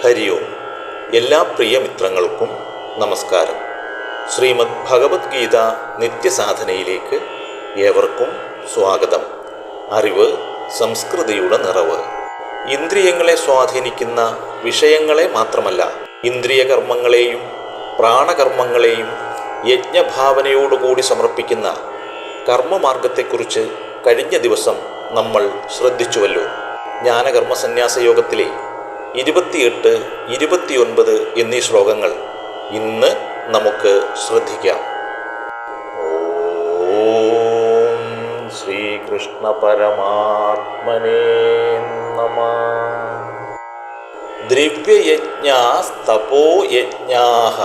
ഹരി ഓം. എല്ലാ പ്രിയ മിത്രങ്ങൾക്കും നമസ്കാരം. ശ്രീമദ് ഭഗവത്ഗീത നിത്യസാധനയിലേക്ക് ഏവർക്കും സ്വാഗതം. അറിവ് സംസ്കൃതിയുടെ നിറവ്. ഇന്ദ്രിയങ്ങളെ സ്വാധീനിക്കുന്ന വിഷയങ്ങളെ മാത്രമല്ല, ഇന്ദ്രിയ കർമ്മങ്ങളെയും പ്രാണകർമ്മങ്ങളെയും യജ്ഞഭാവനയോടുകൂടി സമർപ്പിക്കുന്ന കർമ്മമാർഗത്തെക്കുറിച്ച് കഴിഞ്ഞ ദിവസം നമ്മൾ ശ്രദ്ധിച്ചുവല്ലോ. ജ്ഞാനകർമ്മ സന്യാസ യോഗത്തിലെ 28, 29 എന്നീ ശ്ലോകങ്ങൾ ഇന്ന് നമുക്ക് ശ്രദ്ധിക്കാം. ഓം ശ്രീകൃഷ്ണ പരമാത്മനേ നമഃ. ദ്രവ്യയജ്ഞാസ്തപോയജ്ഞാഃ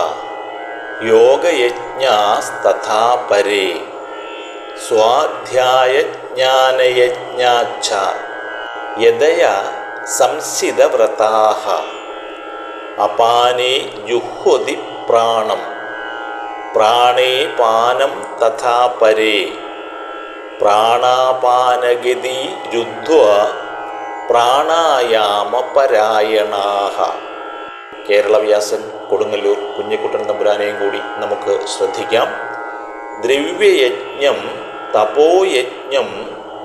യോഗയജ്ഞാസ്തഥാ പരേ സ്വാധ്യായജ്ഞാനയജ്ഞാച്ഛ യദയാ സംസിതവ്രതാഃ അപാനേ ജുഹ്വതി പ്രാണം പ്രാണേ പാനം തഥാ പരേ പ്രാണാപാനഗതി രുദ്ധ്വാ പ്രാണായാമപരായണാഃ. കേരളവ്യാസൻ കൊടുങ്ങല്ലൂർ കുഞ്ഞിക്കുട്ടൻ തമ്പുരാനെയും കൂടി നമുക്ക് ശ്രദ്ധിക്കാം. ദ്രവ്യയജ്ഞം തപോയജ്ഞം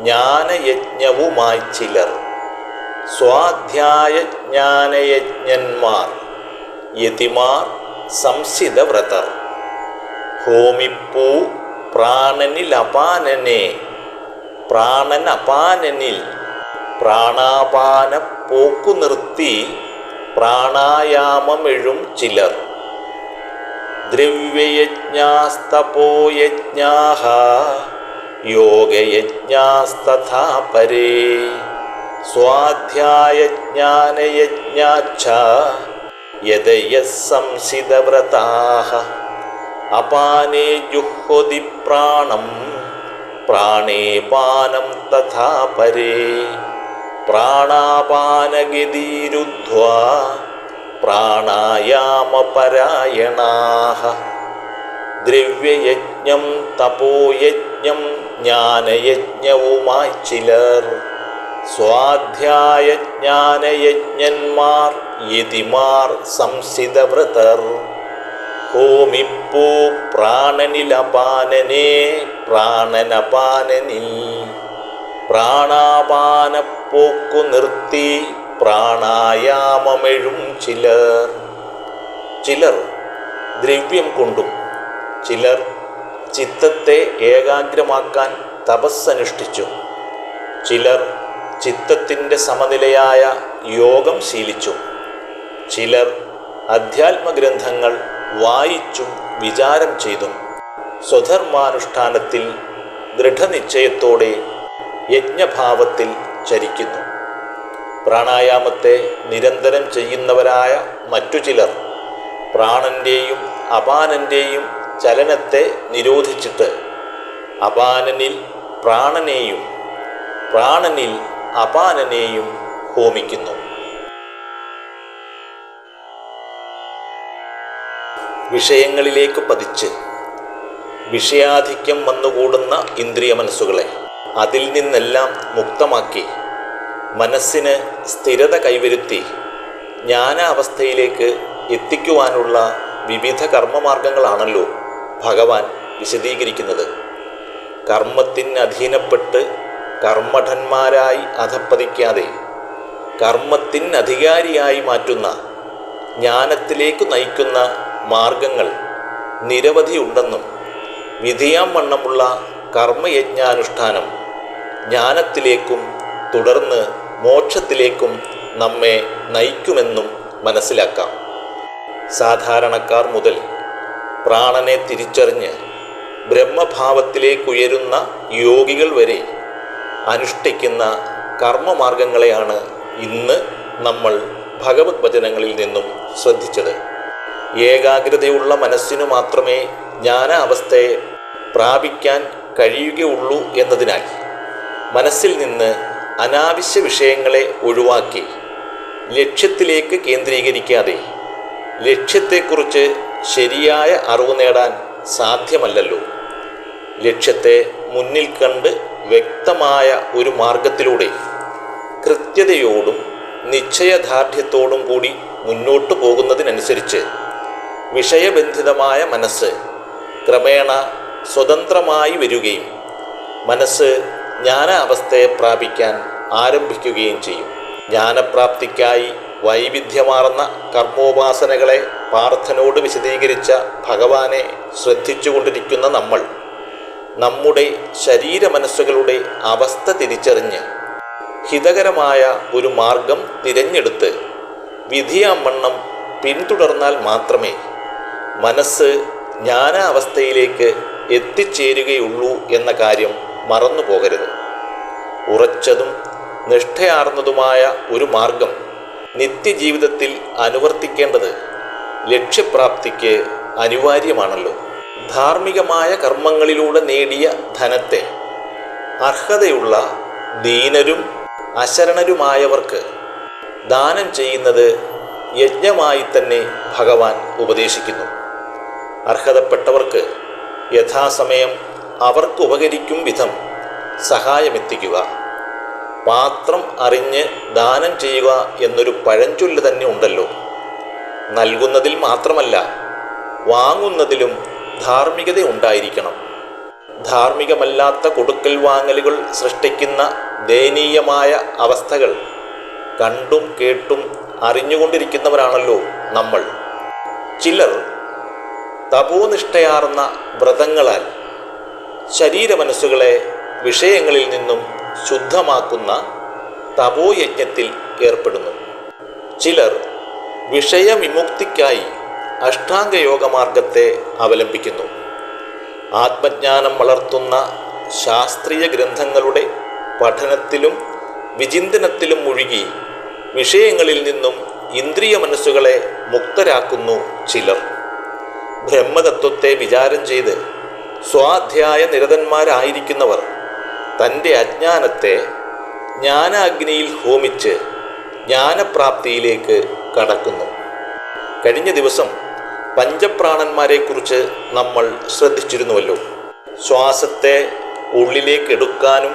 ജ്ഞാനയജ്ഞവുമായി ചിലർ, സ്വാധ്യായജ്ഞാനയജ്ഞന്മാർ, യതിമാർ, സംസിതവ്രതർ. ഹോമിപ്പൂ പ്രാണനിലപാനനെ പ്രാണനപാനനിൽ പ്രാണാപാന പോക്കു നിർത്തി പ്രാണായാമമെഴും ചിലർ. ദ്രവ്യയജ്ഞാസ്തപോയജ്ഞാഃ യോഗയജ്ഞാസ്തഥാ പരേ സ്വാധ്യായജ്ഞാനയജ്ഞാച്ഛ യദയഃ സംസിതവ്രതാഃ അപാനേ ജുഹ്വതി പ്രാണം പ്രാണേ പാനം തഥാ പരേ പ്രാണാപാനഗതി രുദ്ധ്വാ പ്രാണായാമപരായണാഃ. ദ്രവ്യയജ്ഞം തപോയജ്ഞം ജ്ഞാനയജ്ഞവുമായി ചിലർ, സ്വാധ്യായജ്ഞാനയജ്ഞന്മാർ, യതിമാർ, സംസിതവ്രതർ. ഹോമിപ്പൂ പ്രാണനിലപാനനെ പ്രാണനപാനനിൽ പ്രാണാപാനപ്പോക്കു നിർത്തി പ്രാണായാമമെഴും ചിലർ. ചിലർ ദ്രവ്യം കൊണ്ടും ചിലർ ചിത്തത്തെ ഏകാഗ്രമാക്കാൻ തപസ്സനുഷ്ഠിച്ചു, ചിലർ ചിത്തത്തിൻ്റെ സമനിലയായ യോഗം ശീലിച്ചു, ചിലർ അധ്യാത്മഗ്രന്ഥങ്ങൾ വായിച്ചും വിചാരം ചെയ്തും സ്വധർമാനുഷ്ഠാനത്തിൽ ദൃഢനിശ്ചയത്തോടെ യജ്ഞഭാവത്തിൽ ചരിക്കുന്നു. പ്രാണായാമത്തെ നിരന്തരം ചെയ്യുന്നവരായ മറ്റു ചിലർ പ്രാണന്റെയും അപാനന്റെയും ചലനത്തെ നിരോധിച്ചിട്ട് അപാനനിൽ പ്രാണനെയും പ്രാണനിൽ അപാനനെയും ഹോമിക്കുന്നു. വിഷയങ്ങളിലേക്ക് പതിച്ച് വിഷയാധിക്യം വന്നുകൂടുന്ന ഇന്ദ്രിയ മനസ്സുകളെ അതിൽ നിന്നെല്ലാം മുക്തമാക്കി മനസ്സിന് സ്ഥിരത കൈവരുത്തി ജ്ഞാനാവസ്ഥയിലേക്ക് എത്തിക്കുവാനുള്ള വിവിധ കർമ്മമാർഗങ്ങളാണല്ലോ ഭഗവാൻ വിശദീകരിക്കുന്നത്. കർമ്മത്തിന് അധീനപ്പെട്ട് കർമ്മഠന്മാരായി അധപ്പതിക്കാതെ കർമ്മത്തിന് അധികാരിയായി മാറ്റുന്ന ജ്ഞാനത്തിലേക്ക് നയിക്കുന്ന മാർഗങ്ങൾ നിരവധിയുണ്ടെന്നും വിധിയാം വണ്ണമുള്ള കർമ്മയജ്ഞാനുഷ്ഠാനം ജ്ഞാനത്തിലേക്കും തുടർന്ന് മോക്ഷത്തിലേക്കും നമ്മെ നയിക്കുമെന്നും മനസ്സിലാക്കാം. സാധാരണക്കാർ മുതൽ പ്രാണനെ തിരിച്ചറിഞ്ഞ് ബ്രഹ്മഭാവത്തിലേക്കുയരുന്ന യോഗികൾ വരെ അനുഷ്ഠിക്കുന്ന കർമ്മമാർഗങ്ങളെയാണ് ഇന്ന് നമ്മൾ ഭഗവത് വചനങ്ങളിൽ നിന്നും ശ്രദ്ധിച്ചത്. ഏകാഗ്രതയുള്ള മനസ്സിനു മാത്രമേ ജ്ഞാനാവസ്ഥയെ പ്രാപിക്കാൻ കഴിയുകയുള്ളൂ എന്നതിനാൽ മനസ്സിൽ നിന്ന് അനാവശ്യ വിഷയങ്ങളെ ഒഴിവാക്കി ലക്ഷ്യത്തിലേക്ക് കേന്ദ്രീകരിക്കാതെ ലക്ഷ്യത്തെക്കുറിച്ച് ശരിയായ അറിവ് നേടാൻ സാധ്യമല്ലല്ലോ. ലക്ഷ്യത്തെ മുന്നിൽ കണ്ട് വ്യക്തമായ ഒരു മാർഗത്തിലൂടെ കൃത്യതയോടും നിശ്ചയദാർഢ്യത്തോടും കൂടി മുന്നോട്ടു പോകുന്നതിനനുസരിച്ച് വിഷയബന്ധിതമായ മനസ്സ് ക്രമേണ സ്വതന്ത്രമായി വരികയും മനസ്സ് ജ്ഞാനാവസ്ഥയെ പ്രാപിക്കാൻ ആരംഭിക്കുകയും ചെയ്യും. ജ്ഞാനപ്രാപ്തിക്കായി വൈവിധ്യമാർന്ന കർമ്മോപാസനകളെ പാർത്ഥനോട് വിശദീകരിച്ച ഭഗവാനെ ശ്രദ്ധിച്ചുകൊണ്ടിരിക്കുന്ന നമ്മൾ നമ്മുടെ ശരീരമനസ്സുകളുടെ അവസ്ഥ തിരിച്ചറിഞ്ഞ് ഹിതകരമായ ഒരു മാർഗം തിരഞ്ഞെടുത്ത് വിധിയാവണ്ണം പിന്തുടർന്നാൽ മാത്രമേ മനസ്സ് ജ്ഞാനാവസ്ഥയിലേക്ക് എത്തിച്ചേരുകയുള്ളൂ എന്ന കാര്യം മറന്നു പോകരുത്. ഉറച്ചതും നിഷ്ഠയാർന്നതുമായ ഒരു മാർഗം നിത്യജീവിതത്തിൽ അനുവർത്തിക്കേണ്ടത് ലക്ഷ്യപ്രാപ്തിക്ക് അനിവാര്യമാണല്ലോ. ധാർമ്മികമായ കർമ്മങ്ങളിലൂടെ നേടിയ ധനത്തെ അർഹതയുള്ള ദീനരും അശരണരുമായവർക്ക് ദാനം ചെയ്യുന്നത് യജ്ഞമായി തന്നെ ഭഗവാൻ ഉപദേശിക്കുന്നു. അർഹതപ്പെട്ടവർക്ക് യഥാസമയം അവർക്ക് ഉപകരിക്കും വിധം സഹായമെത്തിക്കുക. പാത്രം അറിഞ്ഞ് ദാനം ചെയ്യുക എന്നൊരു പഴഞ്ചൊല്ല് തന്നെ ഉണ്ടല്ലോ. നൽകുന്നതിൽ മാത്രമല്ല, വാങ്ങുന്നതിലും ധാർമ്മികത ഉണ്ടായിരിക്കണം. ധാർമ്മികമല്ലാത്ത കൊടുക്കൽ വാങ്ങലുകൾ സൃഷ്ടിക്കുന്ന ദയനീയമായ അവസ്ഥകൾ കണ്ടും കേട്ടും അറിഞ്ഞുകൊണ്ടിരിക്കുന്നവരാണല്ലോ നമ്മൾ. ചിലർ തപോനിഷ്ഠയാർന്ന വ്രതങ്ങളാൽ ശരീരമനസ്സുകളെ വിഷയങ്ങളിൽ നിന്നും ശുദ്ധമാക്കുന്ന തപോയജ്ഞത്തിൽ ഏർപ്പെടുന്നു. ചിലർ വിഷയവിമുക്തിക്കായി അഷ്ടാംഗയോഗമാർഗത്തെ അവലംബിക്കുന്നു. ആത്മജ്ഞാനം വളർത്തുന്ന ശാസ്ത്രീയ ഗ്രന്ഥങ്ങളുടെ പഠനത്തിലും വിചിന്തനത്തിലും മുഴുകി വിഷയങ്ങളിൽ നിന്നും ഇന്ദ്രിയ മനസ്സുകളെ മുക്തരാക്കുന്നു ചിലർ. ബ്രഹ്മതത്വത്തെ വിചാരം ചെയ്ത് സ്വാധ്യായ നിരതന്മാരായിരിക്കുന്നവർ തൻ്റെ അജ്ഞാനത്തെ ജ്ഞാനാഗ്നിയിൽ ഹോമിച്ച് ജ്ഞാനപ്രാപ്തിയിലേക്ക് കടക്കുന്നു. കഴിഞ്ഞ ദിവസം പഞ്ചപ്രാണന്മാരെക്കുറിച്ച് നമ്മൾ ശ്രദ്ധിച്ചിരുന്നുവല്ലോ. ശ്വാസത്തെ ഉള്ളിലേക്കെടുക്കാനും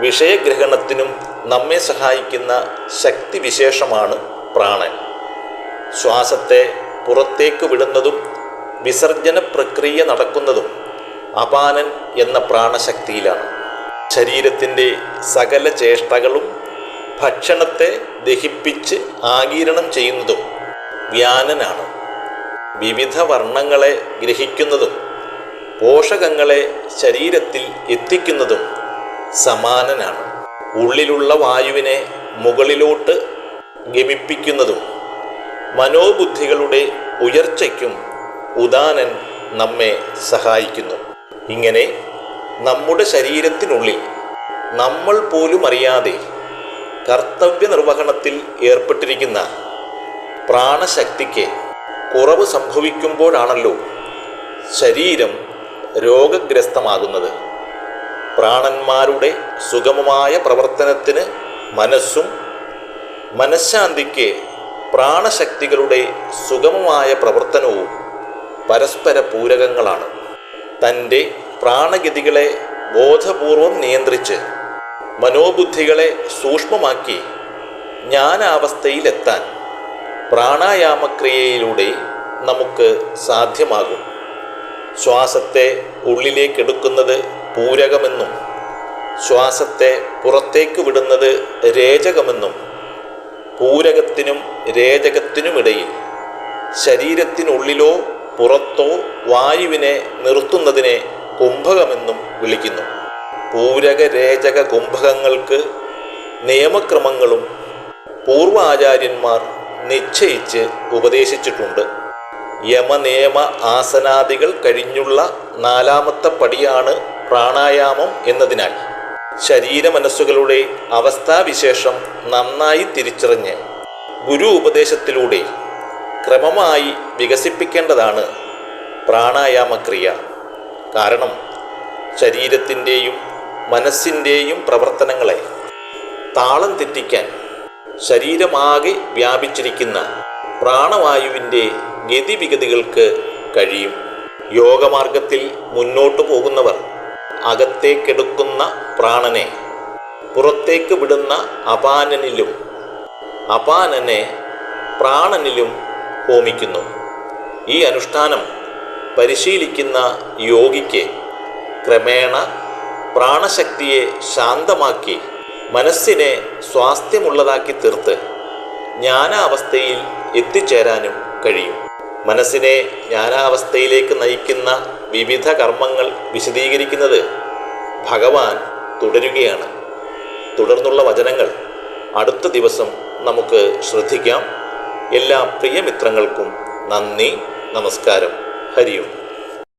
വിഷയഗ്രഹണത്തിനും നമ്മെ സഹായിക്കുന്ന ശക്തിവിശേഷമാണ് പ്രാണൻ. ശ്വാസത്തെ പുറത്തേക്ക് വിടുന്നതും വിസർജന പ്രക്രിയ നടക്കുന്നതും അപാനൻ എന്ന പ്രാണശക്തിയിലാണ്. ശരീരത്തിൻ്റെ സകല ചേഷ്ടകളും ഭക്ഷണത്തെ ദഹിപ്പിച്ച് ആഗിരണം ചെയ്യുന്നതും വ്യാനനാണ്. വിവിധ വർണ്ണങ്ങളെ ഗ്രഹിക്കുന്നതും പോഷകങ്ങളെ ശരീരത്തിൽ എത്തിക്കുന്നതും സമാനനാണ്. ഉള്ളിലുള്ള വായുവിനെ മുകളിലോട്ട് ഗമിപ്പിക്കുന്നതും മനോബുദ്ധികളുടെ ഉയർച്ചയ്ക്കും ഉദാനൻ നമ്മെ സഹായിക്കുന്നു. ഇങ്ങനെ നമ്മുടെ ശരീരത്തിനുള്ളിൽ നമ്മൾ പോലും അറിയാതെ കർത്തവ്യ നിർവഹണത്തിൽ ഏർപ്പെട്ടിരിക്കുന്ന പ്രാണശക്തിക്ക് കുറവ് സംഭവിക്കുമ്പോഴാണല്ലോ ശരീരം രോഗഗ്രസ്തമാകുന്നത്. പ്രാണന്മാരുടെ സുഗമമായ പ്രവർത്തനത്തിന് മനസ്സും മനഃശാന്തിക്ക് പ്രാണശക്തികളുടെ സുഗമമായ പ്രവർത്തനവും പരസ്പര പൂരകങ്ങളാണ്. തൻ്റെ പ്രാണഗതികളെ ബോധപൂർവം നിയന്ത്രിച്ച് മനോബുദ്ധികളെ സൂക്ഷ്മമാക്കി ജ്ഞാനാവസ്ഥയിലെത്താൻ പ്രാണായാമക്രിയയിലൂടെ നമുക്ക് സാധ്യമാകും. ശ്വാസത്തെ ഉള്ളിലേക്കെടുക്കുന്നത് പൂരകമെന്നും ശ്വാസത്തെ പുറത്തേക്ക് വിടുന്നത് രേചകമെന്നും പൂരകത്തിനും രേചകത്തിനുമിടയിൽ ശരീരത്തിനുള്ളിലോ പുറത്തോ വായുവിനെ നിർത്തുന്നതിനെ കുംഭകമെന്നും വിളിക്കുന്നു. പൂരക രേചക കുംഭകങ്ങൾക്ക് നിയമക്രമങ്ങളും പൂർവാചാര്യന്മാർ നിശ്ചയിച്ച് ഉപദേശിച്ചിട്ടുണ്ട്. യമനിയമ ആസനാദികൾ കഴിഞ്ഞുള്ള 4ാമത്തെ പടിയാണ് പ്രാണായാമം എന്നതിനാൽ ശരീരമനസ്സുകളുടെ അവസ്ഥാവിശേഷം നന്നായി തിരിച്ചറിഞ്ഞ് ഗുരു ഉപദേശത്തിലൂടെ ക്രമമായി വികസിപ്പിക്കേണ്ടതാണ് പ്രാണായാമക്രിയ. കാരണം ശരീരത്തിൻ്റെയും മനസ്സിൻ്റെയും പ്രവർത്തനങ്ങളെ താളം തെറ്റിക്കാൻ ശരീരമാകെ വ്യാപിച്ചിരിക്കുന്ന പ്രാണവായുവിൻ്റെ ഗതിവിഗതികൾക്ക് കഴിയും. യോഗമാർഗത്തിൽ മുന്നോട്ടു പോകുന്നവർ അകത്തേക്കെടുക്കുന്ന പ്രാണനെ പുറത്തേക്ക് വിടുന്ന അപാനനിലും അപാനനെ പ്രാണനിലും ഹോമിക്കുന്നു. ഈ അനുഷ്ഠാനം പരിശീലിക്കുന്ന യോഗിക്ക് ക്രമേണ പ്രാണശക്തിയെ ശാന്തമാക്കി മനസ്സിനെ സ്വാസ്ഥ്യമുള്ളതാക്കി തീർത്ത് ജ്ഞാനാവസ്ഥയിൽ എത്തിച്ചേരാനും കഴിയും. മനസ്സിനെ ജ്ഞാനാവസ്ഥയിലേക്ക് നയിക്കുന്ന വിവിധ കർമ്മങ്ങൾ വിശദീകരിക്കുന്നത് ഭഗവാൻ തുടരുകയാണ്. തുടർന്നുള്ള വചനങ്ങൾ അടുത്ത ദിവസം നമുക്ക് ശ്രദ്ധിക്കാം. എല്ലാ പ്രിയമിത്രങ്ങൾക്കും നന്ദി, നമസ്കാരം. ഹരി ഓം.